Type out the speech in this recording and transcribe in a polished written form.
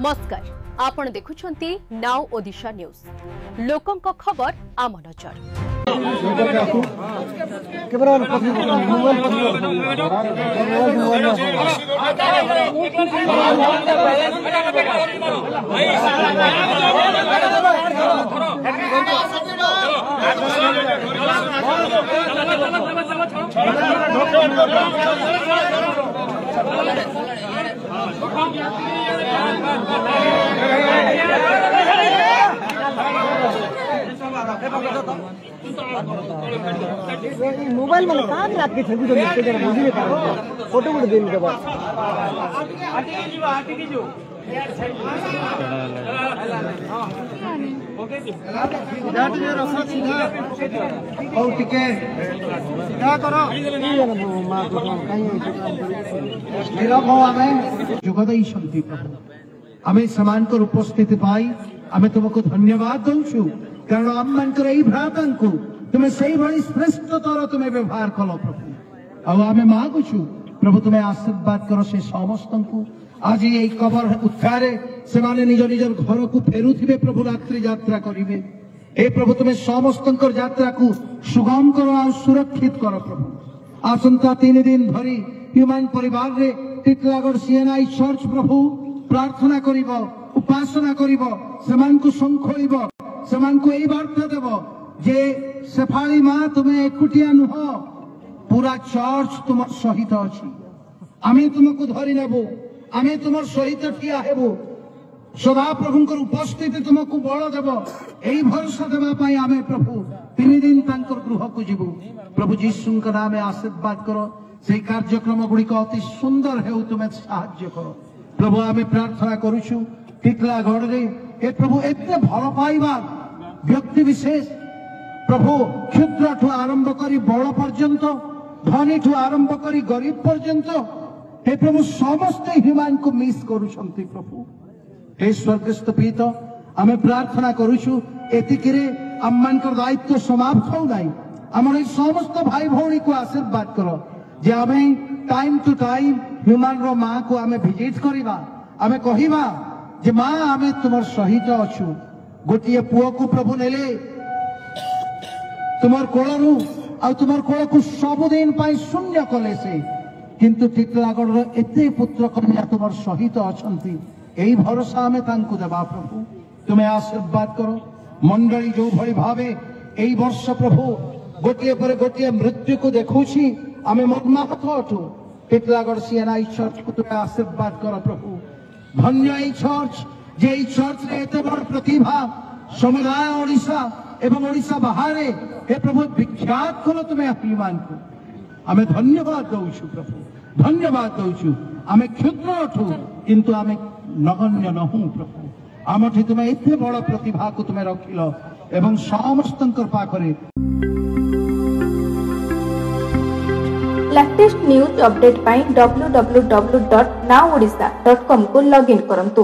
नमस्कार आपण देखुछंती now Odisha news लोकंक खबर आम नजर मोबाइल में कहाँ रात के छवि जो मिलते हैं मुझे फोटो भी देने के बाद आमे समानकर उपस्थिति पाई आमे तुमको धन्यवाद दौचु कारण आम मानकर एई भ्रातांकु तुमे सेई भली श्रेष्ठतर तुमे व्यवहार कलो प्रभु आ आमे मागुछु प्रभु तुमे आशीर्वाद करो से समस्तंकु आज एई कबर उद्धारे से माने निज निज घर को फेरुथिबे प्रभु रात्रि यात्रा करिवे ए प्रभु तुमे समस्तंकर यात्रा को सुगम करो आ सुरक्षित करो प्रभु आसंता 3 दिन धरी ह्यूमन परिवार रे टिटलागढ़ सीएनआई चर्च प्रभु प्रार्थना करिबो उपासना करिबो समान को संखोइबो समान को एई वार्ता देबो जे सेफाली मां तुमे एकुटिया नुह पूरा चर्च तुम सहित अछि आमे तुमको धरि नेबो आमे तुमर सहित ठिया हेबो सदा प्रभुंकर उपस्थिति तुमको बळ देबो एई भरोसा देबा पई आमे प्रभु 3 दिन तांकर गृह को जीवो प्रभु यीशुंकर नामे आशीर्वाद करो से कार्यक्रम गुडी को अति सुंदर हेउ तुमे सहाय्य करो प्रभु आमे प्रार्थना करूछु टिटलागढ़ रे ए प्रभु एते भल पाइबा व्यक्ति विशेष प्रभु क्षुद्र ठु आरंभ करी बड़ पर्यंत धनी ठु आरंभ करी गरीब पर्यंत हे प्रभु समस्त ह्यूमन को मिस करूछंती प्रभु हे स्वर्गस्थ पिता आमे प्रार्थना करूछु एतिकिरे आम्मानकर दायित्व समाप्त हो नाही हमर समस्त भाई भौणी को आशीर्वाद करो जे आमे टाइम टू टाइम ह्यूमन रो मां को आमे विजिट करिबा आमे कहिबा जे मां आमे तुमर सहित अछु गोटिए पुओ को प्रभु नेले तुमर कोळरु आ तुमर कोळ को सब दिन पाई शून्य कले से किंतु टिटलागढ़ रो एते पुत्र कन्या तुमर सहित अछंती एई भरोसा आमे तांकु देबा प्रभु तुमे आशीर्वाद करो मंडली जो भली भावे एई वर्ष प्रभु गोटिए पर गोटिए मृत्यु को देखुछि आमे मर्माहत अटु टिटलागढ़ सीएनआई चर्च को तुमे आशीर्वाद करो प्रभु धन्य एई चर्च जे एई चर्च रे एते बड़ प्रतिभा समुदाय ओडिशा एवं ओडिशा बाहरे हे प्रभु विख्यात करो तुमे अभिमान को आमे धन्यवाद दउछु प्रभु धन्यवाद दउछु आमे क्षुद्र अटु किंतु आमे नगण्य नहु प्रभु आमठी तुमे एते बड़ प्रतिभा को तुमे रखिलो एवं समस्तंकर पाखरे लेटेस्ट न्यूज अपडेट पाई www.nowodisha.com को लॉगिन करंतु।